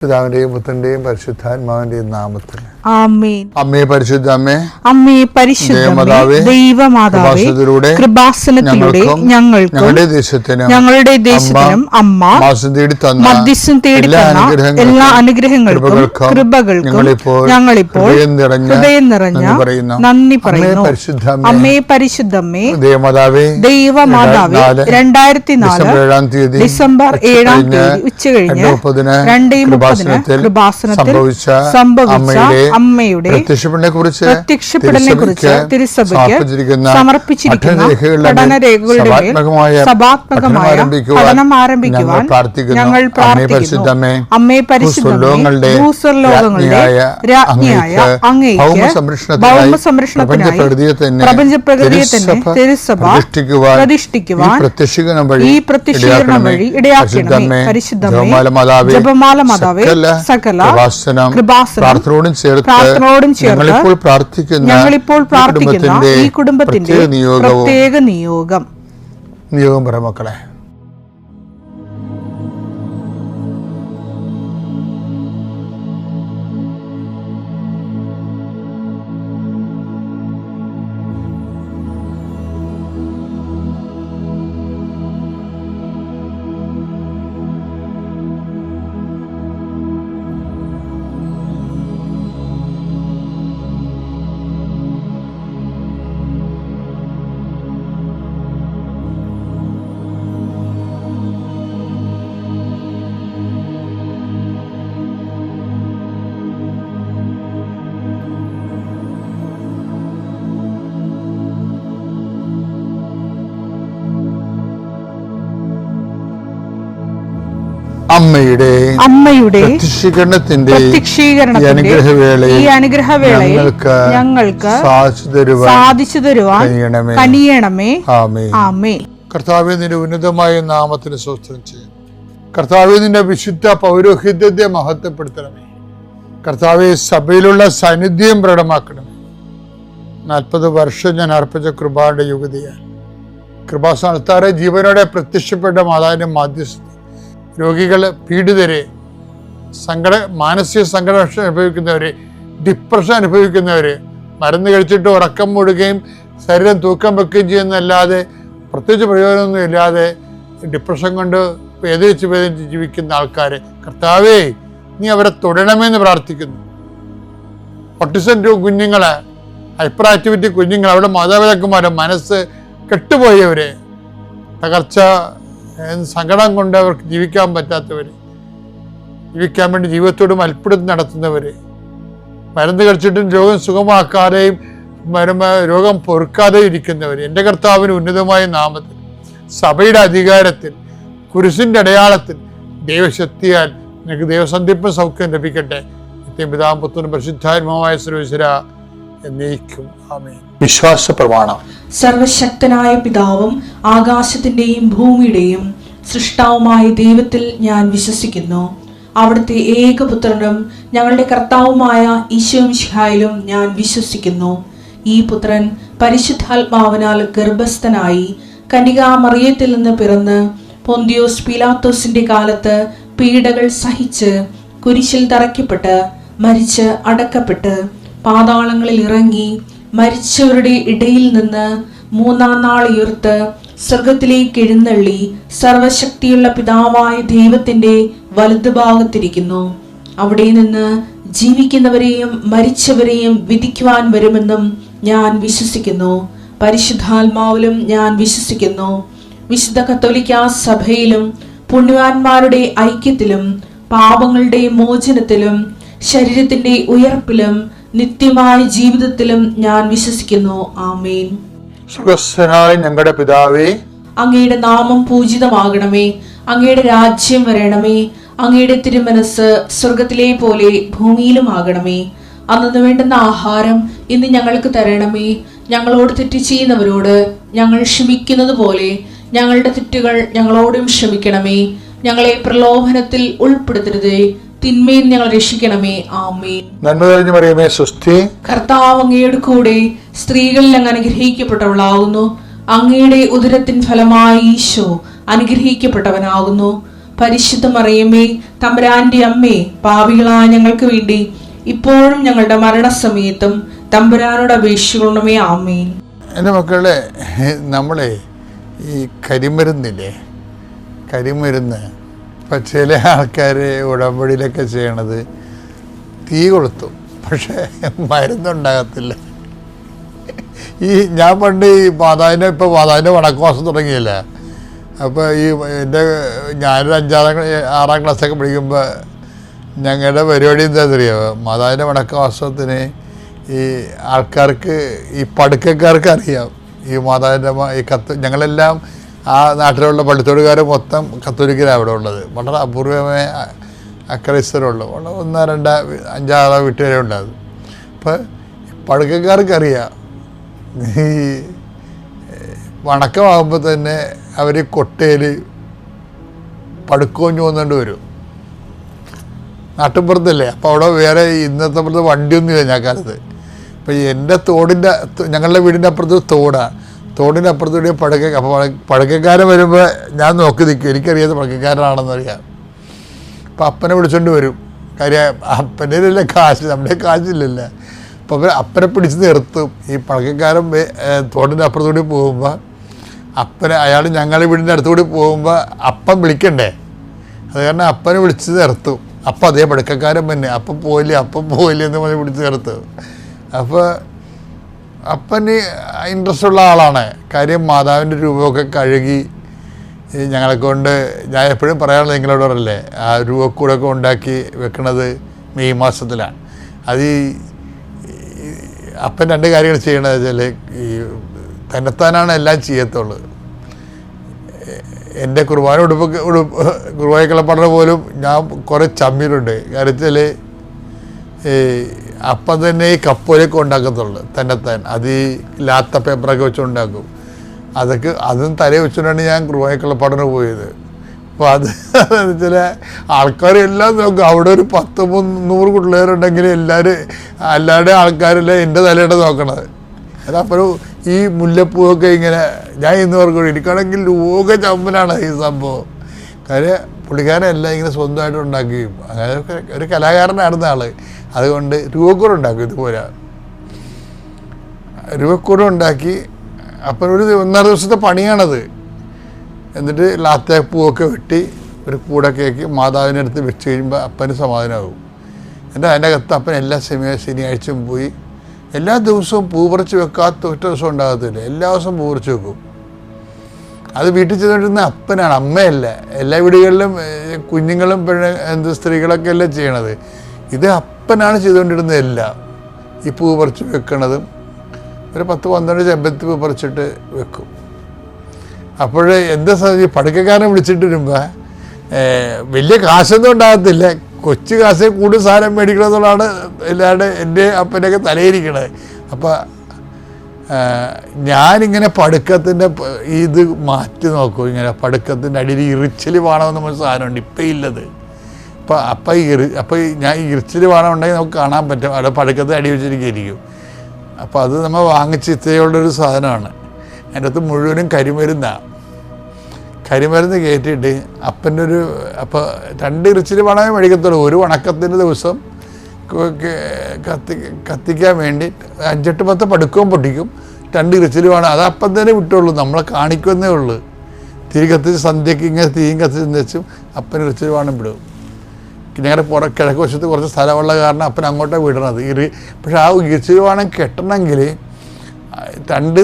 പിതാവിന്റെയും പുത്രന്റെയും പരിശുദ്ധാത്മാവിന്റെയും നാമത്തിൽ ആമേൻ. അമ്മേ പരിശുദ്ധ അമ്മേ, അമ്മേ പരിശുദ്ധ ദൈവമാതാവേ, കൃപാസനത്തിലൂടെ ഞങ്ങൾക്കും ഞങ്ങളുടെ ദേശത്തിനും അമ്മ മധ്യസ്ഥം തേടി തന്ന എല്ലാ അനുഗ്രഹങ്ങൾക്കും കൃപകൾക്കും ഞങ്ങളിപ്പോൾ ഹൃദയം നിറഞ്ഞ നന്ദി പറയുന്നു. അമ്മേ പരിശുദ്ധമ്മേ, ദൈവമാതാവേ, 2004 ഡിസംബർ 7 ഉച്ചകഴിഞ്ഞ് 2:30 കൃപാസനത്തിൽ സംഭവിച്ച അമ്മയുടെ പ്രത്യക്ഷപ്പെടലിനെ കുറിച്ച് തിരുസഭയ്ക്ക് സമർപ്പിച്ചിരിക്കുന്ന പഠനരേഖകളുടെ മേൽ സഭാത്മകമായ പഠനം ആരംഭിക്കുവാൻ ഞങ്ങൾ പ്രാർത്ഥിക്കുന്നു. അമ്മേ പരിശുദ്ധമേ, ഭൂസ്വർലോകങ്ങളുടെ രാജ്ഞിയായ അങ്ങേയ്ക്ക് ഭൗമസംരക്ഷണത്തിനായി പ്രപഞ്ചപ്രകൃതിയെ തന്നെ തിരുസഭ പ്രതിഷ്ഠിക്കുവാൻ ഈ പ്രത്യക്ഷീകരണം വഴി ഇടയാക്കണമേ. പരിശുദ്ധമേ, ജപമാല മാതാവേ, സകല കൃപാസനം പ്രാർത്ഥനയോടും ചേർത്ത് ഞങ്ങളിപ്പോൾ പ്രാർത്ഥിക്കുന്ന ഈ കുടുംബത്തിന്റെ പ്രത്യേക നിയോഗം പറ മക്കളെ. അമ്മയുടെ പ്രത്യക്ഷീകരണത്തിന്റെ ഈ അനുഗ്രഹവേളയിൽ ഞങ്ങൾക്ക് സാധിച്ചു തരുവാൻ കനിയണമേ. ആമേൻ. കർത്താവേ, നിന്റെ ഉന്നതമായ നാമത്തിന് സ്തോത്രം ചെയ്യുന്നു. കർത്താവേ, നിന്റെ വിശുദ്ധ പൗരോഹിത്യത്തെ മഹത്വപ്പെടുത്തണമേ. കർത്താവേ, സഭയിലുള്ള സാന്നിധ്യം പ്രകടമാക്കണമേ. 40 വർഷം ഞാൻ അർപ്പിച്ച കൃപാന്റെ യുഗതിയാൽ കൃപാസ്ഥാനത്താറെ ജീവനോടെ പ്രത്യക്ഷപ്പെട്ട മാതാവിന്റെ മാധ്യസ്ഥ രോഗികള്, പീഡിതരെ, മാനസിക സംഘടന അനുഭവിക്കുന്നവര്, ഡിപ്രഷൻ അനുഭവിക്കുന്നവര്, മരുന്ന് കഴിച്ചിട്ട് ഉറക്കം മൂടുകയും ശരീരം തൂക്കം വെക്കുകയും ചെയ്യുന്നതല്ലാതെ പ്രത്യേകിച്ച് പ്രയോജനമൊന്നും ഇല്ലാതെ ഡിപ്രഷൻ കൊണ്ട് വേദനിച്ച് ജീവിക്കുന്ന ആൾക്കാര്, കർത്താവേ, നീ അവരെ തൊടണമെന്ന് പ്രാർത്ഥിക്കുന്നു. ഓട്ടിസം കുഞ്ഞുങ്ങളെ, ഹൈപ്പർ ആക്ടിവിറ്റി കുഞ്ഞുങ്ങൾ, അവിടെ മാതാപിതാക്കന്മാരെ മനസ്സ് കെട്ടുപോയവര്, തകർച്ച സങ്കടം കൊണ്ട് അവർക്ക് ജീവിക്കാൻ പറ്റാത്തവര്, ജീവിക്കാൻ വേണ്ടി ജീവിതത്തോട് മൽപ്പിടുത്തം നടത്തുന്നവര്, മരുന്ന് കഴിച്ചിട്ടും രോഗം സുഖമാക്കാതെയും രോഗം പൊറുക്കാതെയും ഇരിക്കുന്നവര്, എൻ്റെ കർത്താവിന് ഉന്നതമായ നാമത്തിൽ, സഭയുടെ അധികാരത്തിൽ, കുരിശിന്റെ അടയാളത്തിൽ, ദൈവശക്തിയാൽ നിനക്ക് ദൈവസന്ധിപ്പും സൗഖ്യം ലഭിക്കട്ടെ. പിതാവും പുത്രനും പരിശുദ്ധാത്മാവായ സർവ്വേശ്വര എന്നേക്കും. ആമേൻ. വിശ്വാസ പ്രമാണം. സർവശക്തനായ പിതാവും ആകാശത്തിന്റെയും ഭൂമിയുടെയും സൃഷ്ടാവുമായ ദൈവത്തിൽ ഞാൻ വിശ്വസിക്കുന്നു. അവിടുത്തെ ഏകപുത്രനും ഞങ്ങളുടെ കർത്താവുമായ ഈശോ മിശിഹായിലും ഞാൻ വിശ്വസിക്കുന്നു. ഈ പുത്രൻ പരിശുദ്ധാത്മാവിനാൽ ഗർഭസ്ഥനായി കന്യകാമറിയത്തിൽ നിന്ന് പിറന്ന് പൊന്തിയോസ് പീലാത്തോസിന്റെ കാലത്ത് പീഡകൾ സഹിച്ച് കുരിശിൽ തറയ്ക്കപ്പെട്ട് മരിച്ച് അടക്കപ്പെട്ട് പാതാളങ്ങളിൽ ഇറങ്ങി മരിച്ചവരുടെ ഇടയിൽ നിന്ന് 3-ാം നാൾ ഉയർത്ത് സ്വർഗത്തിലേക്ക് എഴുന്നള്ളി സർവശക്തിയുള്ള പിതാവായ ദൈവത്തിന്റെ വലതുഭാഗത്തിരിക്കുന്നു. അവിടെ നിന്ന് ജീവിക്കുന്നവരെയും മരിച്ചവരെയും വിധിക്കുവാൻ വരുമെന്നും ഞാൻ വിശ്വസിക്കുന്നു. പരിശുദ്ധാത്മാവിലും ഞാൻ വിശ്വസിക്കുന്നു. വിശുദ്ധ കത്തോലിക്കാ സഭയിലും പുണ്യവാന്മാരുടെ ഐക്യത്തിലും പാപങ്ങളുടെ മോചനത്തിലും ശരീരത്തിന്റെ ഉയർപ്പിലും നിത്യമായ ജീവിതത്തിലും ഞാൻ വിശ്വസിക്കുന്നു. ആമേൻ. സുഖസ്ഥനായ ഞങ്ങളുടെ പിതാവേ, അങ്ങയുടെ നാമം പൂജിതമാകണമേ. അങ്ങയുടെ രാജ്യം വരണമേ. അങ്ങയുടെ തിരുമനസ് സ്വർഗത്തിലെ പോലെ ഭൂമിയിലും ആകണമേ. അന്നു വേണ്ടുന്ന ആഹാരം ഇന്ന് ഞങ്ങൾക്ക് തരണമേ. ഞങ്ങളോട് തെറ്റ് ചെയ്യുന്നവരോട് ഞങ്ങൾ ക്ഷമിക്കുന്നത് പോലെ ഞങ്ങളുടെ തെറ്റുകൾ ഞങ്ങളോടും ക്ഷമിക്കണമേ. ഞങ്ങളെ പ്രലോഭനത്തിൽ ഉൾപ്പെടുത്തരുതേ, തിന്മയിൽ ഞങ്ങൾ രക്ഷിക്കണമേ. ആമേൻ. നന്മ നിറഞ്ഞ മറിയമേ, സ്വസ്തി. കർത്താവ് അങ്ങയുടെ കൂടെ സ്ത്രീകളിൽ അങ്ങ് അനുഗ്രഹിക്കപ്പെട്ടവളാകുന്നു. അങ്ങയുടെ ഉദരത്തിൻ ഫലമായി ഈശോ അനുഗ്രഹിക്കപ്പെട്ടവനാകുന്നു. പരിശുദ്ധ മറിയമേ തമ്പുരാന്റെ അമ്മേ, പാപികളായ ഞങ്ങൾക്ക് വേണ്ടി ഇപ്പോഴും ഞങ്ങളുടെ മരണസമയത്തും തമ്പുരാനോട് അപേക്ഷിക്കണമേ. ആമേൻ. എൻ്റെ മക്കളെ, നമ്മളെ ഈ കരിമരുന്നില്ലേ, കരിമരുന്ന് ഇപ്പം ചില ആൾക്കാർ ഉടമ്പടിയിലൊക്കെ ചെയ്യണത് തീ കൊളുത്തു, പക്ഷേ മരുന്നുണ്ടാകത്തില്ല. ഞാൻ പണ്ട് ഈ മാതാവിൻ്റെ വടക്കുവാസം തുടങ്ങിയില്ല. അപ്പോൾ ഞാനൊരു 6-ാം ക്ലാസ്സൊക്കെ പഠിക്കുമ്പോൾ ഞങ്ങളുടെ പരിപാടി എന്താണെന്നറിയാമോ? മാതാവിൻ്റെ വടക്കുവാസത്തിന് ഈ ആൾക്കാർക്ക്, ഈ പടുക്കക്കാർക്ക് അറിയാം ഈ മാതാവിൻ്റെ ഞങ്ങളെല്ലാം ആ നാട്ടിലുള്ള പള്ളിത്തോടുകാർ മൊത്തം കത്തോലിക്കലാണ് അവിടെ ഉള്ളത്. വളരെ അപൂർവമായ അക്രൈസ്തരുള്ളൂ. 1, 2, 5, 6 വീട്ടുകാരെ ഉണ്ടാകും. അപ്പോൾ പടുക്കക്കാർക്കറിയാം ഈ വണക്കമാകുമ്പോൾ തന്നെ അവർ കൊട്ടയിൽ പടുക്കോഞ്ഞു വന്നുകൊണ്ട് വരും. നാട്ടിൻപുറത്തല്ലേ, അപ്പോൾ അവിടെ വേറെ ഇന്നത്തെ പുറത്ത് വണ്ടിയൊന്നുമില്ല ഞാൻ കാലത്ത്. അപ്പോൾ എൻ്റെ ഞങ്ങളുടെ വീടിൻ്റെ അപ്പുറത്ത് തോടാണ്. തോടിൻ്റെ അപ്പുറത്തൂടെ അപ്പോൾ പടുക്കക്കാരൻ വരുമ്പോൾ ഞാൻ നോക്കി നിൽക്കും, എനിക്കറിയാതെ പടുക്കക്കാരനാണെന്നറിയാം. അപ്പോൾ അപ്പനെ വിളിച്ചോണ്ട് വരും. കാര്യം അപ്പൻ്റെ അല്ലേ കാശ്, നമ്മുടെ കാശില്ലല്ലോ. അപ്പോൾ അപ്പനെ പിടിച്ച് നിർത്തും. ഈ പടുക്കക്കാരൻ തോടിൻ്റെ അപ്പുറത്തൂടി പോകുമ്പോൾ അയാൾ ഞങ്ങളുടെ വീടിൻ്റെ അടുത്തുകൂടി പോകുമ്പോൾ അപ്പം വിളിക്കണ്ടേ, അത് കാരണം അപ്പനെ വിളിച്ച് നിർത്തും. അപ്പം അതേ പടുക്കക്കാരൻ തന്നെ അപ്പം പോയില്ലേ എന്ന് പറഞ്ഞ് വിളിച്ച് നിർത്തും. അപ്പോൾ അപ്പന് ഇൻട്രസ്റ്റ് ഉള്ള ആളാണ്. കാര്യം മാതാവിൻ്റെ രൂപമൊക്കെ കഴുകി ഞങ്ങളെ കൊണ്ട്, ഞാൻ എപ്പോഴും പറയാനുള്ളത് നിങ്ങളോടല്ലേ, ആ രൂപക്കൂടൊക്കെ ഉണ്ടാക്കി വെക്കണത് മെയ് മാസത്തിലാണ്. അത് അപ്പൻ 2 കാര്യങ്ങൾ ചെയ്യണത് വെച്ചാൽ ഈ തന്നെത്താനാണ് എല്ലാം ചെയ്യത്തുള്ളൂ. എൻ്റെ കുർബാന കുർബാനക്കളപ്പാട പോലും ഞാൻ കുറേ ചമ്മീലുണ്ട്. കാരണം വെച്ചാൽ അപ്പം തന്നെ ഈ കപ്പോലൊക്കെ ഉണ്ടാക്കത്തുള്ളൂ തന്നെത്താൻ. അത് ഈ ലാത്ത പേപ്പറൊക്കെ വെച്ചുണ്ടാക്കും. അതും തലയിൽ വെച്ചുകൊണ്ടാണ് ഞാൻ കുർബാനക്കളപ്പാടിന് പോയത്. അപ്പോൾ അത് ചില ആൾക്കാരെല്ലാം നോക്കും. അവിടെ ഒരു 10-100 പിള്ളേരുണ്ടെങ്കിൽ എല്ലാവരുടെ ആൾക്കാരെല്ലാം എൻ്റെ തലയുടെ നോക്കണത്. അതപ്പോൾ ഈ മുല്ലപ്പൂവൊക്കെ ഇങ്ങനെ ഞാൻ ഇന്ന് ഓർക്കും, എനിക്കാണെങ്കിൽ ലോക ചമ്പലാണ് ഈ സംഭവം. കാര്യം പുള്ളിക്കാരെല്ലാം ഇങ്ങനെ സ്വന്തമായിട്ട് ഉണ്ടാക്കുകയും അങ്ങനെ ഒരു കലാകാരനായിരുന്ന ആൾ. അതുകൊണ്ട് രൂപക്കൂട ഉണ്ടാക്കും. ഇതുപോലെ രൂപക്കൂട ഉണ്ടാക്കി അപ്പം ഒരു 1.5 ദിവസത്തെ പണിയാണത്. എന്നിട്ട് ലാത്തപ്പൂവൊക്കെ വെട്ടി ഒരു കൂടൊക്കെ ആക്കി മാതാവിൻ്റെ അടുത്ത് വെച്ച് കഴിയുമ്പോൾ അപ്പന് സമാധാനമാകും. എന്നിട്ട് അതിൻ്റെ അകത്ത് അപ്പൻ എല്ലാ ശനിയാഴ്ചയും പോയി എല്ലാ ദിവസവും പൂ പറിച്ച് വെക്കാത്ത ഒറ്റ ദിവസം ഉണ്ടാകത്തില്ല, എല്ലാ ദിവസവും പൂ പറിച്ച് വെക്കും. അത് വീട്ടിൽ ചെയ്തുകൊണ്ടിരുന്ന അപ്പനാണ്, അമ്മയല്ല. എല്ലാ വീടുകളിലും കുഞ്ഞുങ്ങളും സ്ത്രീകളൊക്കെ അല്ലേ ചെയ്യണത്. ഇത് അപ്പനാണ് ചെയ്തുകൊണ്ടിരുന്നത് എല്ലാം. ഈ പൂ പറിച്ച് വെക്കണതും ഒരു 10-12 ചെമ്പരത്തി പൂ പറിച്ചിട്ട് വെക്കും. അപ്പോഴേ എന്താ സാധിക്കും, പടുക്കക്കാരനെ വിളിച്ചിട്ട് വരുമ്പോൾ വലിയ കാശൊന്നും ഉണ്ടാകത്തില്ല, കൊച്ചു കാശേ കൂടുതൽ സാധനം മേടിക്കണമെന്നുള്ളതാണ് എല്ലാവരുടെ എൻ്റെ അപ്പൻ്റെയൊക്കെ തലയിരിക്കണത്. അപ്പോൾ ഞാനിങ്ങനെ പടുക്കത്തിൻ്റെ ഇത് മാറ്റി നോക്കും. ഇങ്ങനെ പടുക്കത്തിൻ്റെ അടിയിൽ ഇറിച്ചിൽ വേണമെന്ന് നമ്മൾ സാധനമുണ്ട്, ഇപ്പം ഇല്ലത്. അപ്പോൾ ഞാൻ ഇറിച്ചിൽ വേണം ഉണ്ടെങ്കിൽ നമുക്ക് കാണാൻ പറ്റും, അവിടെ പടുക്കത്തെ അടി വെച്ചിരിക്കും. അപ്പോൾ അത് നമ്മൾ വാങ്ങിച്ച് ഇത്രയുള്ളൊരു സാധനമാണ്. അതിൻ്റെ അകത്ത് മുഴുവനും കരിമരുന്ന് കയറ്റിയിട്ട് അപ്പൻ്റെ അപ്പോൾ 2 ഇറിച്ചിൽ വേണമേ മേടിക്കത്തുള്ളൂ. ഒരു വണക്കത്തിൻ്റെ ദിവസം കത്തിക്കാൻ വേണ്ടി 5-8 പടുക്കവും പൊട്ടിക്കും. 2 ഇറിച്ചിൽ വേണം. അത് അപ്പം തന്നെ വിട്ടുള്ളൂ, നമ്മളെ കാണിക്കുന്നേ ഉള്ളൂ. തിരി കത്തിച്ച് സന്ധ്യയ്ക്ക് ഇങ്ങനെ തീയും കത്തിച്ച് വെച്ചും അപ്പന് ഇറിച്ചിൽ വേണം വിടും. ഞങ്ങളുടെ കിഴക്ക് വശത്ത് കുറച്ച് സ്ഥലമുള്ള കാരണം അപ്പൻ അങ്ങോട്ടാണ് വിടണത്. പക്ഷെ ആ ഇറിച്ചിൽ വേണം കെട്ടണമെങ്കിൽ 2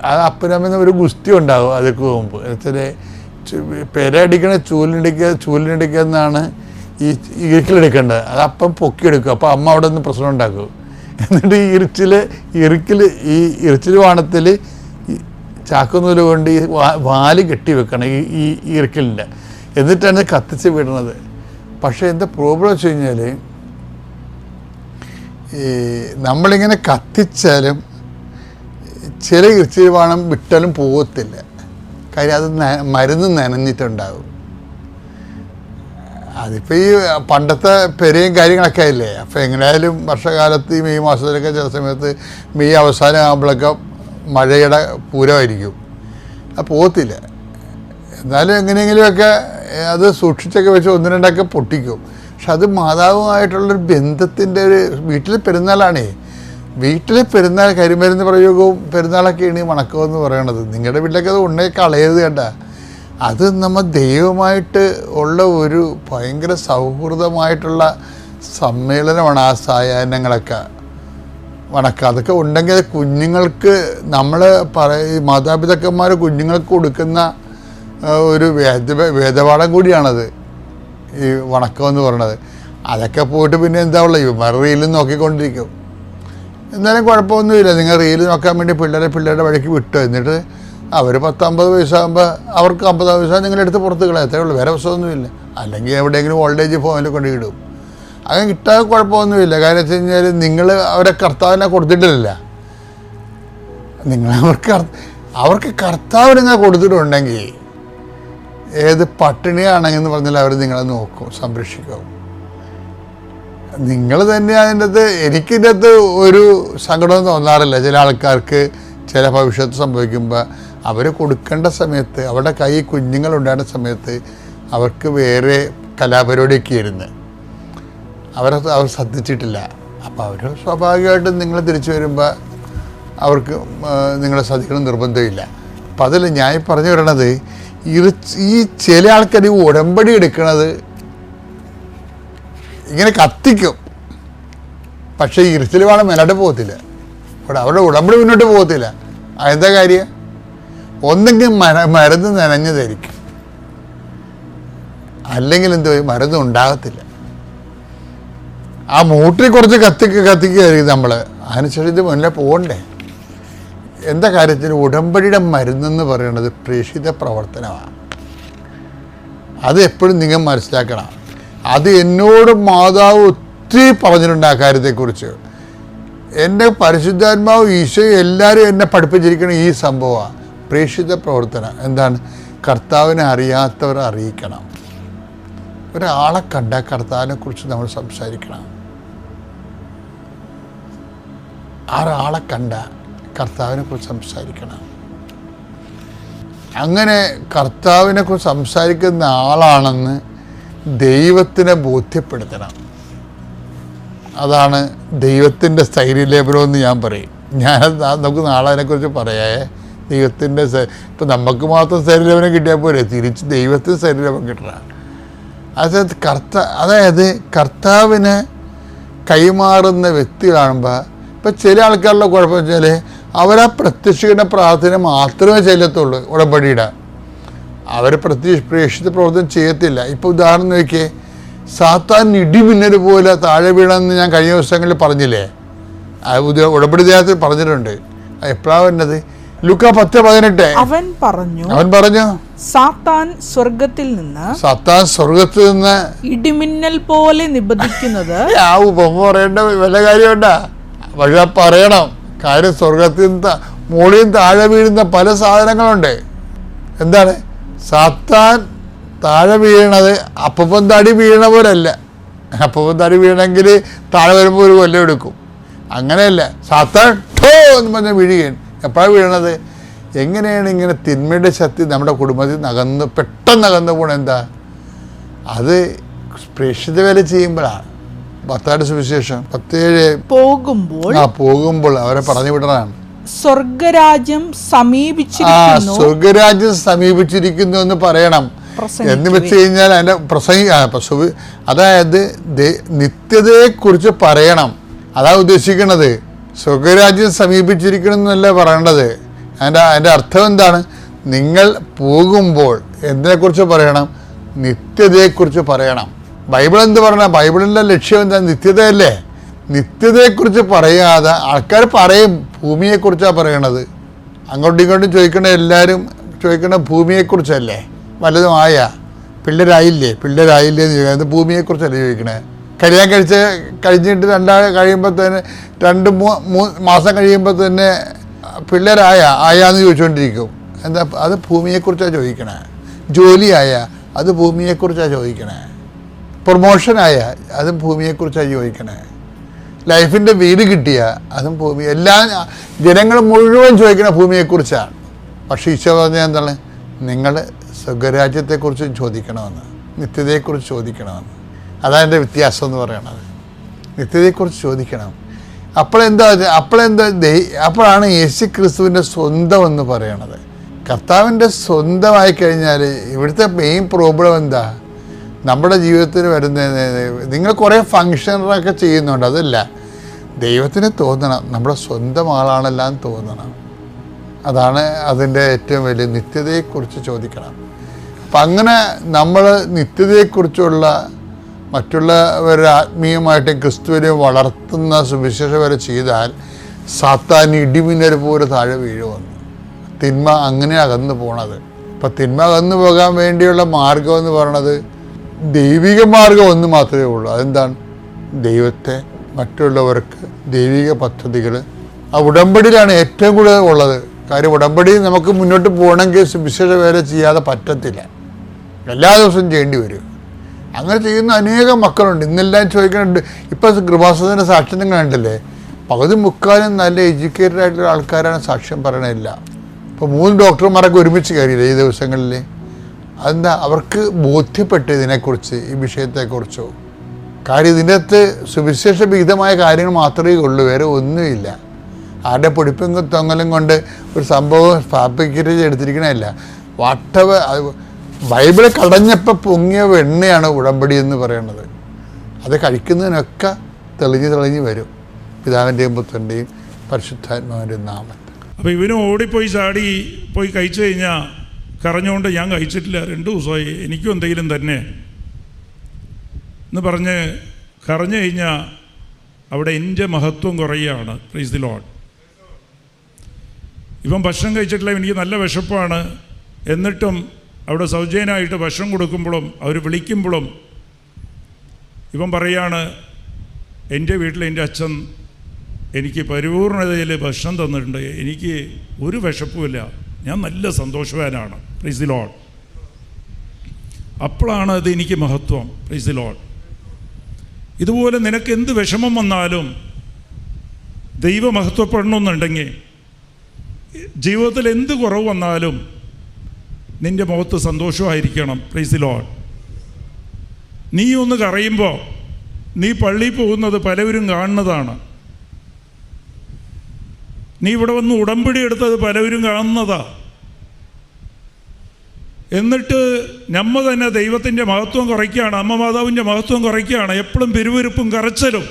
അത് അപ്പനമ്മ ഒരു ഗുസ്തി ഉണ്ടാകും. അതൊക്കെ പോകുമ്പോൾ എന്നുവെച്ചാൽ പെരടിക്കണ ചൂലിനടിക്കുക എന്നാണ് ഈ ഇറുക്കിലെടുക്കേണ്ടത്. അത് അപ്പം പൊക്കിയെടുക്കും. അപ്പോൾ അമ്മ അവിടെ നിന്ന് പ്രശ്നം ഉണ്ടാക്കും. എന്നിട്ട് ഈ ഇറിച്ചിൽ വാണത്തിൽ ചാക്കുന്നൂല് കൊണ്ട് ഈ വാല് കെട്ടി വെക്കണം ഈ ഇറുക്കലിൻ്റെ. എന്നിട്ടാണ് കത്തിച്ച് വിടണത്. പക്ഷേ എന്താ പ്രോബ്ലം വെച്ച് കഴിഞ്ഞാൽ നമ്മളിങ്ങനെ കത്തിച്ചാലും ചില ഇറച്ചിൽ വേണം വിട്ടാലും പോകത്തില്ല. കാര്യം അത് മരുന്ന് നനഞ്ഞിട്ടുണ്ടാകും. അതിപ്പോൾ ഈ പണ്ടത്തെ പെരയും കാര്യങ്ങളൊക്കെ അല്ലേ. അപ്പോൾ എങ്ങനെയായാലും വർഷകാലത്ത് ഈ മെയ് മാസത്തിലൊക്കെ ചില സമയത്ത് മെയ് അവസാനം ആകുമ്പോഴൊക്കെ മഴയുടെ പൂരമായിരിക്കും. അത് പോകത്തില്ല. എന്നാലും എങ്ങനെയെങ്കിലുമൊക്കെ അത് സൂക്ഷിച്ചൊക്കെ വെച്ച് ഒന്ന് രണ്ടൊക്കെ പൊട്ടിക്കും. പക്ഷെ അത് മാതാവുമായിട്ടുള്ളൊരു ബന്ധത്തിൻ്റെ ഒരു വീട്ടിലെ പെരുന്നാളാണേ. വീട്ടിലെ പെരുന്നാൾ കരിമരുന്ന് പ്രയോഗവും പെരുന്നാളൊക്കെയാണ് ഈ വണക്കമെന്ന് പറയണത്. നിങ്ങളുടെ വീട്ടിലൊക്കെ അത് ഉണ്ണേ കളയരുത് കേട്ട. അത് നമ്മൾ ദൈവമായിട്ട് ഉള്ള ഒരു ഭയങ്കര സൗഹൃദമായിട്ടുള്ള സമ്മേളനമാണ് ആ സായാഹ്നങ്ങളൊക്കെ വണക്കം. അതൊക്കെ ഉണ്ടെങ്കിൽ അത് കുഞ്ഞുങ്ങൾക്ക് നമ്മൾ മാതാപിതാക്കന്മാർ കുഞ്ഞുങ്ങൾക്ക് കൊടുക്കുന്ന ഒരു വേദപാഠം കൂടിയാണത് ഈ വണക്കം എന്ന് പറയണത്. അതൊക്കെ പോയിട്ട് പിന്നെ എന്താ ഉള്ളത്, ഇവന്മാർ റീലും നോക്കിക്കൊണ്ടിരിക്കും. എന്നാലും കുഴപ്പമൊന്നുമില്ല. നിങ്ങൾ റീല് നോക്കാൻ വേണ്ടി പിള്ളേരുടെ വഴിക്ക് വിട്ടു. എന്നിട്ട് അവർ 10-50 വയസ്സാകുമ്പോൾ അവർക്ക് 50 വയസ്സാകുമ്പോൾ നിങ്ങളെടുത്ത് പുറത്ത് കളയാം. അത്രേ ഉള്ളൂ, വേറെ പ്രശ്നമൊന്നുമില്ല. അല്ലെങ്കിൽ എവിടെയെങ്കിലും ഓൾഡ് ഹോമിൽ കൊണ്ട് ഇടും. അങ്ങനെ കിട്ടാൻ കുഴപ്പമൊന്നുമില്ല. കാര്യം വെച്ച് കഴിഞ്ഞാൽ നിങ്ങൾ അവരെ കർത്താവിനെ കൊടുത്തിട്ടില്ല. അവർക്ക് കർത്താവിനെ കൊടുത്തിട്ടുണ്ടെങ്കിൽ ഏത് പട്ടിണിയാണെന്ന് പറഞ്ഞാൽ അവർ നിങ്ങളെ നോക്കും, സംരക്ഷിക്കും. നിങ്ങൾ തന്നെ അതിൻ്റെ അകത്ത് എനിക്കിൻ്റെ അകത്ത് ഒരു സങ്കടം തോന്നാറില്ല. ചില ആൾക്കാർക്ക് ചില ഭവിഷ്യത്ത് സംഭവിക്കുമ്പോൾ അവർ കൊടുക്കേണ്ട സമയത്ത് അവരുടെ കൈ കുഞ്ഞുങ്ങളുണ്ടാകുന്ന സമയത്ത് അവർക്ക് വേറെ കലാപരിപാടിയൊക്കെ ഇരുന്ന് അവർ ശ്രദ്ധിച്ചിട്ടില്ല. അപ്പോൾ അവർ സ്വാഭാവികമായിട്ടും നിങ്ങൾ തിരിച്ചു വരുമ്പോൾ അവർക്ക് നിങ്ങളെ ശ്രദ്ധിക്കണം നിർബന്ധമില്ല. അപ്പം അതിൽ ഞാൻ പറഞ്ഞു വരണത് ഈ ചില ആൾക്കാർ ഈ ഉടമ്പടി എടുക്കണത് ഇങ്ങനെ കത്തിക്കും, പക്ഷേ ഇരുത്തിൽ വേണം മേലോട്ട് പോകത്തില്ല. അവരുടെ ഉടമ്പടി മുന്നോട്ട് പോകത്തില്ല. അതെന്താ കാര്യം? ഒന്നെങ്കിൽ മരുന്ന് നനഞ്ഞതായിരിക്കും, അല്ലെങ്കിൽ എന്തോ മരുന്ന് ഉണ്ടാകത്തില്ല. ആ മൂട്ടിൽ കുറച്ച് കത്തിക്കുകയായിരിക്കും നമ്മൾ. അതിനുശേഷം ഇത് മുന്നേ പോകണ്ടേ. എന്താ കാര്യത്തിന് ഉടമ്പടിയുടെ മരുന്നെന്ന് പറയുന്നത് പ്രേക്ഷിത പ്രവർത്തനമാണ്. അത് എപ്പോഴും നിങ്ങൾ മനസ്സിലാക്കണം. അത് എന്നോട് മാതാവ് ഒത്തിരി പറഞ്ഞിട്ടുണ്ട് ആ കാര്യത്തെക്കുറിച്ച്. എൻ്റെ പരിശുദ്ധാത്മാവ് ഈശോയും എല്ലാവരും എന്നെ പഠിപ്പിച്ചിരിക്കുന്ന ഈ സംഭവമാണ് പ്രേക്ഷിത പ്രവർത്തനം. എന്താണ്? കർത്താവിനെ അറിയാത്തവരെ അറിയിക്കണം. ഒരാളെ കണ്ട കർത്താവിനെക്കുറിച്ച് നമ്മൾ സംസാരിക്കണം. ഒരാളെ കണ്ട കർത്താവിനെക്കുറിച്ച് സംസാരിക്കണം. അങ്ങനെ കർത്താവിനെക്കുറിച്ച് സംസാരിക്കുന്ന ആളാണെന്ന് ദൈവത്തിനെ ബോധ്യപ്പെടുത്തണം. അതാണ് ദൈവത്തിൻ്റെ സ്ഥൈര്യലേപനം എന്ന് ഞാൻ പറയും. നമുക്ക് നാളെ അതിനെക്കുറിച്ച് പറയാേ. ദൈവത്തിൻ്റെ ഇപ്പം നമുക്ക് മാത്രം സ്ഥൈര്യലേപനം കിട്ടിയാൽ പോരെ, തിരിച്ച് ദൈവത്തിന് സ്ഥൈര്യലേപനം കിട്ടണം. അതായത് കർത്താവിന് കൈമാറുന്ന വ്യക്തികളാകുമ്പോൾ ഇപ്പം ചില ആൾക്കാരുടെ കുഴപ്പം വെച്ചാൽ അവരാ പ്രത്യക്ഷിക്കുന്ന പ്രാർത്ഥന മാത്രമേ ചെല്ലത്തുള്ളൂ ഉടമ്പടിയുടെ. അവർ പ്രേക്ഷിത പ്രവർത്തനം ചെയ്യത്തില്ല. ഇപ്പോൾ ഉദാഹരണം നോക്കിയേ, സാത്താൻ ഇടിമിന്നൽ പോലെ താഴെ വീണമെന്ന് ഞാൻ കഴിഞ്ഞ ദിവസങ്ങളിൽ പറഞ്ഞില്ലേ, ഉടമ്പടി ദേഹത്തിൽ പറഞ്ഞിട്ടുണ്ട്. എപ്പോഴാണ് വരുന്നത്? ലൂക്ക 10:18 അവൻ പറഞ്ഞു സാത്താൻ സ്വർഗത്തിൽ നിന്ന് ഇടിമിന്നൽ പോലെ നിബദിക്കുന്നത്. ആ ഉപമ പറയേണ്ട വല്ല കാര്യമുണ്ടാ? പക്ഷെ പറയണം. കാര്യം സ്വർഗത്തിൽ നിന്ന് മുകളിൽ താഴെ വീഴുന്ന പല സാധനങ്ങളുണ്ട്. എന്താണ്? സാത്താൻ താഴെ വീഴണത് അപ്പം തടി വീഴണ പോലല്ല. അപ്പം തടി വീഴണമെങ്കിൽ താഴെ വരുമ്പോൾ ഒരു കൊല്ലം എടുക്കും. അങ്ങനെയല്ല. സാത്താൻ ഠോ എന്ന് പറഞ്ഞാൽ വീഴുകയാണ്. എപ്പോഴാണ് വീഴണത്? എങ്ങനെയാണ് ഇങ്ങനെ തിന്മയുടെ ശക്തി നമ്മുടെ കുടുംബത്തിൽ പെട്ടെന്ന് അകന്നു പോകണം? എന്താ അത്? പ്രേക്ഷിത വേല ചെയ്യുമ്പോഴാണ്. മത്തായിയുടെ സുവിശേഷം 10:7 പോകുമ്പോൾ അവരെ പറഞ്ഞു വിടണതാണ്. സ്വർഗരാജ്യം സമീപിച്ചിരിക്കുന്നു എന്ന് പറയണം. എന്ന് വെച്ച് കഴിഞ്ഞാൽ അതിൻ്റെ അതായത് നിത്യതയെക്കുറിച്ച് പറയണം. അതാ ഉദ്ദേശിക്കുന്നത്. സ്വർഗരാജ്യം സമീപിച്ചിരിക്കണം എന്നല്ല പറയേണ്ടത്. അതിൻ്റെ അർത്ഥം എന്താണ്? നിങ്ങൾ പോകുമ്പോൾ എന്തിനെക്കുറിച്ച് പറയണം? നിത്യതയെക്കുറിച്ച് പറയണം. ബൈബിൾ എന്ത് പറയണം? ബൈബിളിൻ്റെ ലക്ഷ്യം എന്താ? നിത്യതയല്ലേ. നിത്യതയെക്കുറിച്ച് പറയാതെ ആൾക്കാർ പറയും ഭൂമിയെക്കുറിച്ചാണ് പറയണത്. അങ്ങോട്ടും ഇങ്ങോട്ടും എല്ലാവരും ചോദിക്കണ ഭൂമിയെക്കുറിച്ചല്ലേ. വല്ലതും പിള്ളേരായില്ലേ എന്ന് ചോദിക്കുന്നത് ഭൂമിയെക്കുറിച്ചല്ലേ ചോദിക്കണേ. കല്യാണം കഴിഞ്ഞിട്ട് 2 കഴിയുമ്പോൾ തന്നെ 2-3 മാസം കഴിയുമ്പോൾ തന്നെ ആയാന്ന് ചോദിച്ചുകൊണ്ടിരിക്കും. എന്താ? അത് ഭൂമിയെക്കുറിച്ചാണ് ചോദിക്കണേ. ജോലിയായ അത് ഭൂമിയെക്കുറിച്ചാണ് ചോദിക്കണേ. പ്രൊമോഷനായ അതും ഭൂമിയെക്കുറിച്ചാണ് ചോദിക്കണേ. ലൈഫിൻ്റെ വീട് കിട്ടിയ അതും ഭൂമി. ജനങ്ങൾ മുഴുവൻ ചോദിക്കണ ഭൂമിയെക്കുറിച്ചാണ്. പക്ഷേ ഈശോ പറഞ്ഞാൽ എന്താണ്? നിങ്ങൾ സ്വർഗരാജ്യത്തെക്കുറിച്ചും ചോദിക്കണമെന്ന്, നിത്യതയെക്കുറിച്ച് ചോദിക്കണമെന്ന്. അതാണ് എൻ്റെ വ്യത്യാസം എന്ന് പറയണത്. നിത്യതയെക്കുറിച്ച് ചോദിക്കണം. അപ്പോഴാണ് യേശു ക്രിസ്തുവിൻ്റെ സ്വന്തം എന്ന് പറയണത്. കർത്താവിൻ്റെ സ്വന്തമായി കഴിഞ്ഞാൽ ഇവിടുത്തെ മെയിൻ പ്രോബ്ലം എന്താ? നമ്മുടെ ജീവിതത്തിൽ വരുന്ന, നിങ്ങൾ കുറേ ഫങ്ഷനൊക്കെ ചെയ്യുന്നുണ്ട്, അതല്ല, ദൈവത്തിന് തോന്നണം നമ്മുടെ സ്വന്തം ആളാണെല്ലാം തോന്നണം. അതാണ് അതിൻ്റെ ഏറ്റവും വലിയ, നിത്യതയെക്കുറിച്ച് ചോദിക്കണം. അപ്പം അങ്ങനെ നമ്മൾ നിത്യതയെക്കുറിച്ചുള്ള മറ്റുള്ളവരെ ആത്മീയമായിട്ട് ക്രിസ്തുവിനെ വളർത്തുന്ന സുവിശേഷം വരെ ചെയ്താൽ സാത്താൻ ഇടിമിന്നൽ പോലെ താഴെ വീഴുമെന്ന്. തിന്മ അങ്ങനെ അകന്നു പോണത്. അപ്പം തിന്മ അകന്നു പോകാൻ വേണ്ടിയുള്ള മാർഗം എന്ന് പറയണത് ദൈവിക മാർഗം ഒന്ന് മാത്രമേ ഉള്ളൂ. അതെന്താണ്? ദൈവത്തെ, മറ്റുള്ളവർക്ക് ദൈവിക പദ്ധതികൾ. ആ ഉടമ്പടിയിലാണ് ഏറ്റവും കൂടുതൽ ഉള്ളത്. കാര്യം ഉടമ്പടി നമുക്ക് മുന്നോട്ട് പോകണമെങ്കിൽ സുവിശേഷ വേല ചെയ്യാതെ പറ്റത്തില്ല, എല്ലാ ദിവസവും ചെയ്യേണ്ടി വരും. അങ്ങനെ ചെയ്യുന്ന അനേകം മക്കളുണ്ട്. ഇന്നെല്ലാം ചോദിക്കുന്നുണ്ട്. ഇപ്പം കൃപാസനത്തിൻ്റെ സാക്ഷ്യം നിങ്ങൾ കണ്ടില്ലേ, പകുതി മുക്കാലും നല്ല എഡ്യൂക്കേറ്റഡ് ആയിട്ടുള്ള ആൾക്കാരാണ് സാക്ഷ്യം പറയണില്ല. ഇപ്പോൾ 3 ഡോക്ടർമാരൊക്കെ ഒരുമിച്ച് കയറിയില്ല ഈ ദിവസങ്ങളിൽ. അതെന്താ? അവർക്ക് ബോധ്യപ്പെട്ടു ഇതിനെക്കുറിച്ച്, ഈ വിഷയത്തെക്കുറിച്ചോ. കാര്യം ഇതിൻ്റെ അകത്ത് സുവിശേഷ വിഹിതമായ കാര്യങ്ങൾ മാത്രമേ ഉള്ളൂ, വേറെ ഒന്നുമില്ല. ആരുടെ പൊടിപ്പും തൊങ്ങലും കൊണ്ട് ഒരു സംഭവം ഫാബ്രിക്കേറ്റ് ചെയ്തെടുത്തിരിക്കണമല്ല. ബൈബിള് കടഞ്ഞപ്പോൾ പൊങ്ങിയ വെണ്ണയാണ് ഉടമ്പടി എന്ന് പറയുന്നത്. അത് കഴിക്കുന്നതിനൊക്കെ തെളിഞ്ഞ് വരും, പിതാവിൻ്റെയും പുത്രൻ്റെയും പരിശുദ്ധാത്മാവിൻ്റെയും നാമത്തിൽ. അപ്പോൾ ഇവനും ഓടിപ്പോയി ചാടി പോയി കഴിച്ചു കഴിഞ്ഞാൽ കരഞ്ഞുകൊണ്ട് ഞാൻ കഴിച്ചിട്ടില്ല 2 ദിവസമായി, എനിക്കും എന്തെങ്കിലും തന്നെ എന്ന് പറഞ്ഞ് കരഞ്ഞു കഴിഞ്ഞാൽ അവിടെ എൻ്റെ മഹത്വം കുറയുകയാണ്. Price the Lord. ഇവൻ ഭക്ഷണം കഴിച്ചിട്ടില്ല, എനിക്ക് നല്ല വിശപ്പാണ്, എന്നിട്ടും അവിടെ സൗജന്യമായിട്ട് ഭക്ഷണം കൊടുക്കുമ്പോഴും അവർ വിളിക്കുമ്പോഴും ഇവൻ പറയാണ്, എൻ്റെ വീട്ടിൽ എൻ്റെ അച്ഛൻ എനിക്ക് പരിപൂർണതയിൽ ഭക്ഷണം തന്നിട്ടുണ്ട്, എനിക്ക് ഒരു വിശപ്പുമില്ല, ഞാൻ നല്ല സന്തോഷവാനാണ്. Price the Lord. അപ്പോഴാണ് അത് എനിക്ക് മഹത്വം. Price the Lord. ഇതുപോലെ നിനക്ക് എന്ത് വിഷമം വന്നാലും ദൈവം മഹത്വപ്പെടണമെന്നുണ്ടെങ്കിൽ, ജീവിതത്തിൽ എന്ത് കുറവ് വന്നാലും നിൻ്റെ മുഖത്ത് സന്തോഷമായിരിക്കണം. Price the Lord. നീ ഒന്ന് കരയുമ്പോൾ നീ പള്ളിയിൽ പോകുന്നത് പലവരും കാണുന്നതാണ്. നീ ഇവിടെ വന്ന് ഉടമ്പടി എടുത്തത് പലവരും കാണുന്നതാ. എന്നിട്ട് നമ്മ തന്നെ ദൈവത്തിൻ്റെ മഹത്വം കുറയ്ക്കുകയാണ്, അമ്മ മാതാവിൻ്റെ മഹത്വം കുറയ്ക്കുകയാണ്. എപ്പോഴും പിറുവിരുപ്പും കരച്ചിലും.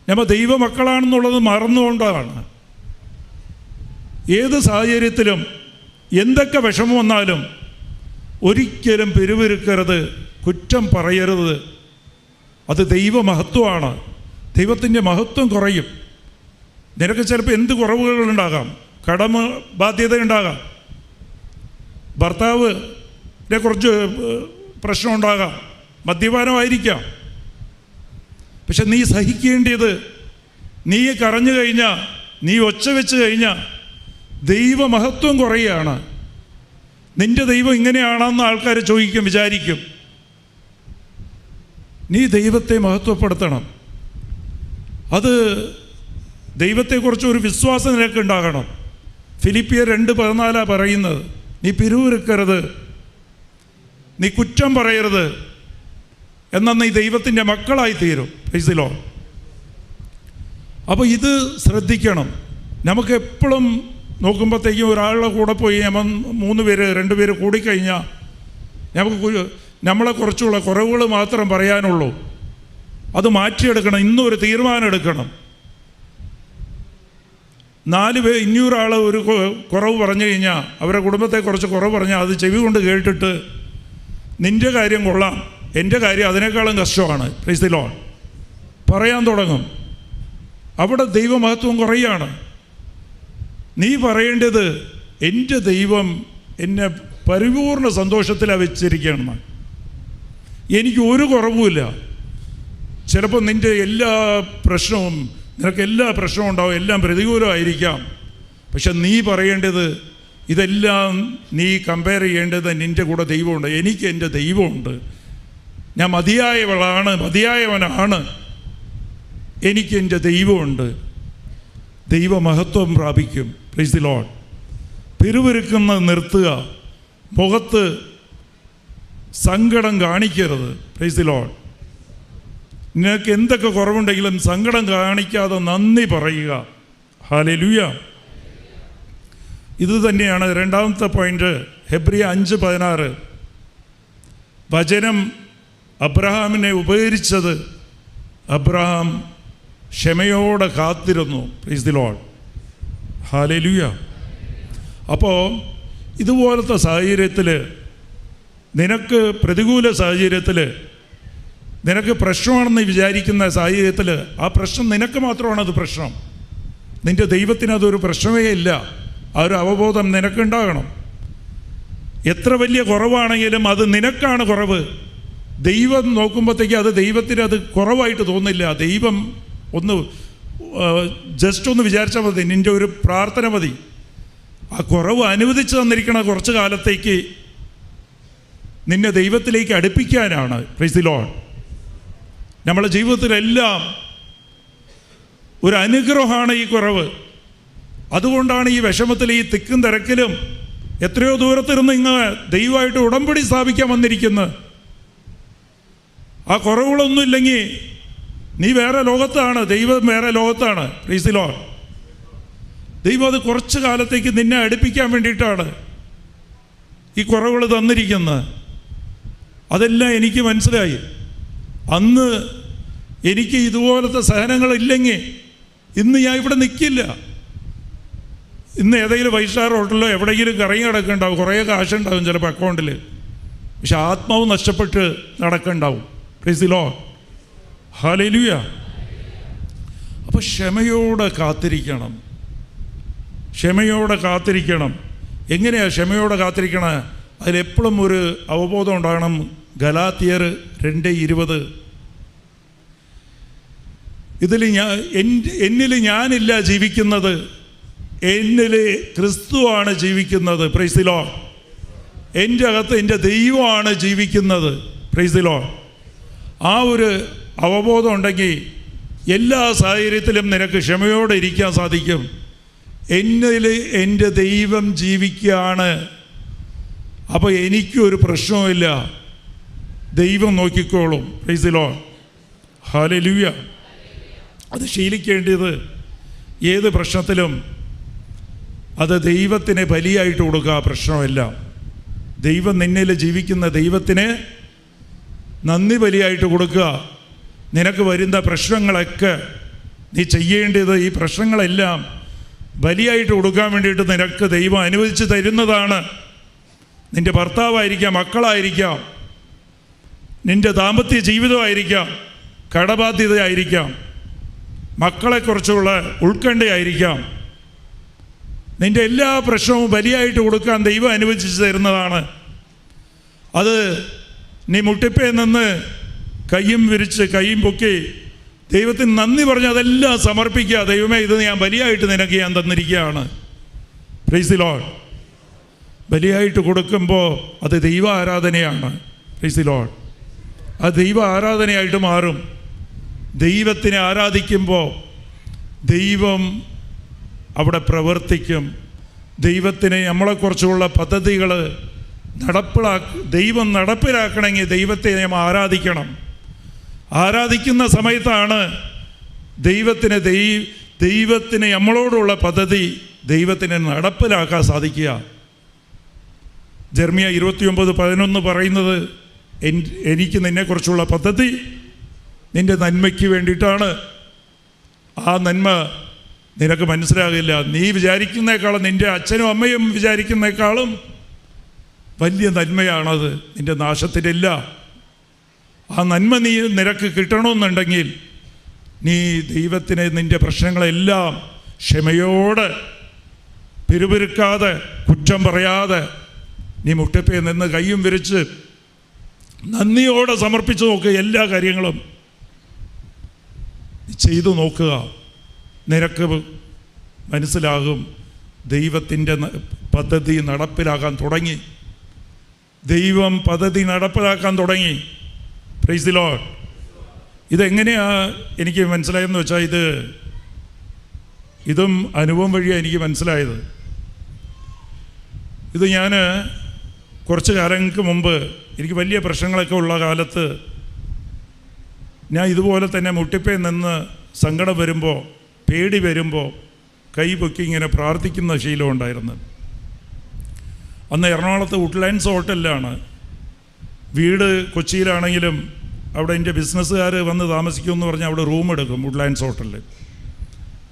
നമ്മ ദൈവമക്കളാണെന്നുള്ളത് മറന്നുകൊണ്ടാണ്. ഏത് സാഹചര്യത്തിലും എന്തൊക്കെ വിഷമം വന്നാലും ഒരിക്കലും പിറുവിരുക്കരുത്, കുറ്റം പറയരുത്. അത് ദൈവമഹത്വമാണ്. ദൈവത്തിൻ്റെ മഹത്വം കുറയും. നിനക്ക് ചിലപ്പോൾ എന്ത് കുറവുകളുണ്ടാകാം, കടമ ബാധ്യതയുണ്ടാകാം, ഭർത്താവിനെ കുറച്ച് പ്രശ്നമുണ്ടാകാം, മദ്യപാനമായിരിക്കാം. പക്ഷെ നീ സഹിക്കേണ്ടത്, നീ കരഞ്ഞു കഴിഞ്ഞാൽ, നീ ഒച്ച വെച്ച് കഴിഞ്ഞാൽ ദൈവമഹത്വം കുറയുകയാണ്. നിൻ്റെ ദൈവം ഇങ്ങനെയാണെന്ന് ആൾക്കാർ ചോദിക്കും, വിചാരിക്കും. നീ ദൈവത്തെ മഹത്വപ്പെടുത്തണം. അത് ദൈവത്തെക്കുറിച്ച് ഒരു വിശ്വാസം നിനക്ക് ഉണ്ടാകണം. ഫിലിപ്പിയർ 2:14 പറയുന്നത്, നീ പിറുവിറുക്കരുത്, നീ കുറ്റം പറയരുത്, എന്നാൽ നീ ദൈവത്തിൻ്റെ മക്കളായി തീരും. Price the Lord. അപ്പോൾ ഇത് ശ്രദ്ധിക്കണം. നമുക്ക് എപ്പോഴും നോക്കുമ്പോഴത്തേക്കും ഒരാളുടെ കൂടെ പോയി 3 പേര് 2 പേര് കൂടിക്കഴിഞ്ഞാൽ നമുക്ക് നമ്മളെക്കുറിച്ചുള്ള കുറവുകൾ മാത്രം പറയാനുള്ളൂ. അത് മാറ്റിയെടുക്കണം. ഇന്നൊരു തീരുമാനം എടുക്കണം. 4 പേർ 500 ആൾ ഒരു കുറവ് പറഞ്ഞു കഴിഞ്ഞാൽ, അവരുടെ കുടുംബത്തെക്കുറിച്ച് കുറവ് പറഞ്ഞാൽ അത് ചെവി കൊണ്ട് കേട്ടിട്ട് നിൻ്റെ കാര്യം കൊള്ളാം, എൻ്റെ കാര്യം അതിനേക്കാളും കഷ്ടമാണ്, പ്രൈസ് ദി ലോർഡ്, പറയാൻ തുടങ്ങും. അവിടെ ദൈവമഹത്വം കുറയാണ്. നീ പറയേണ്ടത്, എൻ്റെ ദൈവം എന്നെ പരിപൂർണ സന്തോഷത്തിലാണ് വെച്ചിരിക്കുകയാണ്, എനിക്ക് ഒരു കുറവുമില്ല. ചിലപ്പോൾ നിൻ്റെ എല്ലാ പ്രശ്നവും, നിനക്ക് എല്ലാ പ്രശ്നവും ഉണ്ടാവും, എല്ലാം പ്രതികൂലമായിരിക്കാം. പക്ഷെ നീ പറയേണ്ടത്, ഇതെല്ലാം നീ കമ്പയർ ചെയ്യേണ്ടത്, നിൻ്റെ കൂടെ ദൈവമുണ്ട്, എനിക്ക് എൻ്റെ ദൈവമുണ്ട്, ഞാൻ മതിയായവനാണ്, എനിക്ക് എൻ്റെ ദൈവമുണ്ട്. ദൈവമഹത്വം പ്രാപിക്കും. Price the Lord. പിറുപിറുക്കുന്നത് നിർത്തുക. മുഖത്ത് സങ്കടം കാണിക്കരുത്. Price the Lord. നിനക്ക് എന്തൊക്കെ കുറവുണ്ടെങ്കിലും സങ്കടം കാണിക്കാതെ നന്ദി പറയുക. ഹല്ലേലൂയ. ഇത് തന്നെയാണ് രണ്ടാമത്തെ പോയിന്റ്. ഹെബ്രിയ 5:16. വചനം അബ്രഹാമിനെ ഉപകരിച്ചത്. അബ്രഹാം ക്ഷമയോടെ കാത്തിരുന്നു. Price the Lord. ഹല്ലേലൂയ. അപ്പോൾ ഇതുപോലത്തെ സാഹചര്യത്തിൽ, നിനക്ക് പ്രതികൂല സാഹചര്യത്തിൽ, നിനക്ക് പ്രശ്നമാണെന്ന് വിചാരിക്കുന്ന സാഹചര്യത്തിൽ, ആ പ്രശ്നം നിനക്ക് മാത്രമാണത് പ്രശ്നം. നിൻ്റെ ദൈവത്തിന് അതൊരു പ്രശ്നമേ ഇല്ല. ആ ഒരു അവബോധം നിനക്കുണ്ടാകണം. എത്ര വലിയ കുറവാണെങ്കിലും അത് നിനക്കാണ് കുറവ്. ദൈവം നോക്കുമ്പോഴത്തേക്ക് അത് ദൈവത്തിന് അത് കുറവായിട്ട് തോന്നില്ല. ദൈവം ജസ്റ്റ് ഒന്ന് വിചാരിച്ചാൽ മതി, നിൻ്റെ ഒരു പ്രാർത്ഥന മതി. ആ കുറവ് അനുവദിച്ചു തന്നിരിക്കണ കുറച്ച് കാലത്തേക്ക് നിന്നെ ദൈവത്തിലേക്ക് അടുപ്പിക്കാനാണ്. Price the Lord. നമ്മുടെ ജീവിതത്തിലെല്ലാം ഒരു അനുഗ്രഹമാണ് ഈ കുറവ്. അതുകൊണ്ടാണ് ഈ വിഷമത്തിൽ, ഈ തിക്കും തിരക്കിലും എത്രയോ ദൂരത്തിരുന്ന് ഇങ്ങ് ദൈവമായിട്ട് ഉടമ്പടി സ്ഥാപിക്കാൻ വന്നിരിക്കുന്നത്. ആ കുറവുകളൊന്നും ഇല്ലെങ്കിൽ നീ വേറെ ലോകത്താണ്, ദൈവം വേറെ ലോകത്താണ്. Praise the Lord. ദൈവം അത് കുറച്ച് കാലത്തേക്ക് നിന്നെ അടുപ്പിക്കാൻ വേണ്ടിയിട്ടാണ് ഈ കുറവുകൾ തന്നിരിക്കുന്നത്. അതെല്ലാം എനിക്ക് മനസ്സിലായി. അന്ന് എനിക്ക് ഇതുപോലത്തെ സഹനങ്ങളില്ലെങ്കിൽ ഇന്ന് ഞാൻ ഇവിടെ നിൽക്കില്ല. ഇന്ന് ഏതെങ്കിലും 5 സ്റ്റാർ ഹോട്ടലിലോ എവിടെയെങ്കിലും കറങ്ങി കിടക്കുന്നുണ്ടാവും. കുറേ കാശുണ്ടാവും ചിലപ്പോൾ അക്കൗണ്ടിൽ. പക്ഷെ ആത്മാവ് നഷ്ടപ്പെട്ട് നടക്കുന്നുണ്ടാവും. Praise the Lord. ഹല്ലേലൂയ. അപ്പോൾ ക്ഷമയോടെ കാത്തിരിക്കണം. ക്ഷമയോടെ കാത്തിരിക്കണം. എങ്ങനെയാണ് ക്ഷമയോടെ കാത്തിരിക്കണം? അതിലെപ്പോഴും ഒരു അവബോധം ഉണ്ടാകണം. ഗലാത്യർ 2:20. എന്നിൽ ഞാനില്ല ജീവിക്കുന്നത്, എന്നിൽ ക്രിസ്തുവാണ് ജീവിക്കുന്നത്. Price the Lord. എൻ്റെ അകത്ത് എൻ്റെ ദൈവമാണ് ജീവിക്കുന്നത്. Price the Lord. ആ ഒരു അവബോധം ഉണ്ടെങ്കിൽ എല്ലാ സാഹചര്യത്തിലും നിനക്ക് ക്ഷമയോടെ ഇരിക്കാൻ സാധിക്കും. എന്നിൽ എൻ്റെ ദൈവം ജീവിക്കുകയാണ്. അപ്പോൾ എനിക്കൊരു പ്രശ്നവുമില്ല, ദൈവം നോക്കിക്കോളും. Price the Lord. ഹല്ലേലൂയ. അത് ശീലിക്കേണ്ടത് ഏത് പ്രശ്നത്തിലും അത് ദൈവത്തിന് ബലിയായിട്ട് കൊടുക്കുക. പ്രശ്നമില്ല. ദൈവം നിന്നിൽ ജീവിക്കുന്ന ദൈവത്തിന് നന്ദി ബലിയായിട്ട് കൊടുക്കുക. നിനക്ക് വരുന്ന പ്രശ്നങ്ങളൊക്കെ നീ ചെയ്യേണ്ടത് ഈ പ്രശ്നങ്ങളെല്ലാം ബലിയായിട്ട് കൊടുക്കാൻ വേണ്ടിയിട്ട് നിനക്ക് ദൈവം അനുവദിച്ച് തരുന്നതാണ്. നിൻ്റെ ഭർത്താവായിരിക്കാം, മക്കളായിരിക്കാം, നിൻ്റെ ദാമ്പത്യ ജീവിതമായിരിക്കാം, കടബാധ്യതയായിരിക്കാം, മക്കളെക്കുറിച്ചുള്ള ഉത്കണ്ഠയായിരിക്കാം. നിൻ്റെ എല്ലാ പ്രശ്നവും ബലിയായിട്ട് കൊടുക്കാൻ ദൈവം അനുവദിച്ച് തരുന്നതാണ്. അത് നീ മുട്ടിപ്പേ നിന്ന് കയ്യും വിരിച്ച് കയ്യും പൊക്കി ദൈവത്തിന് നന്ദി പറഞ്ഞ് അതെല്ലാം സമർപ്പിക്കുക. ദൈവമേ, ഇത് ഞാൻ ബലിയായിട്ട് നിനക്ക് ഞാൻ തന്നിരിക്കുകയാണ്. Price the Lord. ബലിയായിട്ട് കൊടുക്കുമ്പോൾ അത് ദൈവ ആരാധനയാണ്. Praise the Lord. അത് ദൈവ ആരാധനയായിട്ട് മാറും. ദൈവത്തിനെ ആരാധിക്കുമ്പോൾ ദൈവം അവിടെ പ്രവർത്തിക്കും. ദൈവത്തിന് നമ്മളെക്കുറിച്ചുള്ള പദ്ധതികൾ ദൈവം നടപ്പിലാക്കണമെങ്കിൽ ദൈവത്തെ നാം ആരാധിക്കണം. ആരാധിക്കുന്ന സമയത്താണ് ദൈവത്തിന് നമ്മളോടുള്ള പദ്ധതി ദൈവത്തിന് നടപ്പിലാക്കാൻ സാധിക്കുക. ജെറമ്യ 29:11 പറയുന്നത്, എനിക്ക് നിന്നെക്കുറിച്ചുള്ള പദ്ധതി നിൻ്റെ നന്മയ്ക്ക് വേണ്ടിയിട്ടാണ്. ആ നന്മ നിനക്ക് മനസ്സിലാകില്ല. നീ വിചാരിക്കുന്നേക്കാളും, നിൻ്റെ അച്ഛനും അമ്മയും വിചാരിക്കുന്നേക്കാളും വലിയ നന്മയാണത്. നിൻ്റെ നാശത്തിലില്ല. ആ നന്മ നിനക്ക് കിട്ടണമെന്നുണ്ടെങ്കിൽ നീ ദൈവത്തിന് നിൻ്റെ പ്രശ്നങ്ങളെല്ലാം ക്ഷമയോടെ, പിറുപിറുക്കാതെ, കുറ്റം പറയാതെ നീ മുട്ടപ്പേ നിന്ന് കയ്യും വിരിച്ച് നന്ദിയോടെ സമർപ്പിച്ച് നോക്കുക. എല്ലാ കാര്യങ്ങളും ചെയ്തു നോക്കുക. നിനക്ക് മനസ്സിലാകും ദൈവത്തിൻ്റെ പദ്ധതി നടപ്പിലാക്കാൻ തുടങ്ങി. ദൈവം പദ്ധതി നടപ്പിലാക്കാൻ തുടങ്ങി. Price the Lord. ഇതെങ്ങനെയാണ് എനിക്ക് മനസ്സിലായെന്ന് വെച്ചാൽ, ഇതും അനുഭവം വഴിയാണ് എനിക്ക് മനസ്സിലായത്. ഇത് ഞാൻ കുറച്ച് കാലങ്ങൾക്ക് മുമ്പ് എനിക്ക് വലിയ പ്രശ്നങ്ങളൊക്കെ ഉള്ള കാലത്ത് ഞാൻ ഇതുപോലെ തന്നെ മുട്ടിപ്പേ നിന്ന് സങ്കടം വരുമ്പോൾ, പേടി വരുമ്പോൾ കൈ പൊക്കി ഇങ്ങനെ പ്രാർത്ഥിക്കുന്ന ശീലം ഉണ്ടായിരുന്നു. അന്ന് എറണാകുളത്ത് വുഡ്ലാൻഡ്സ് ഹോട്ടലിലാണ് വീട്. കൊച്ചിയിലാണെങ്കിലും അവിടെ എൻ്റെ ബിസിനസ്സുകാർ വന്ന് താമസിക്കുമെന്ന് പറഞ്ഞാൽ അവിടെ റൂം എടുക്കും വുഡ്ലാൻഡ്സ് ഹോട്ടലിൽ.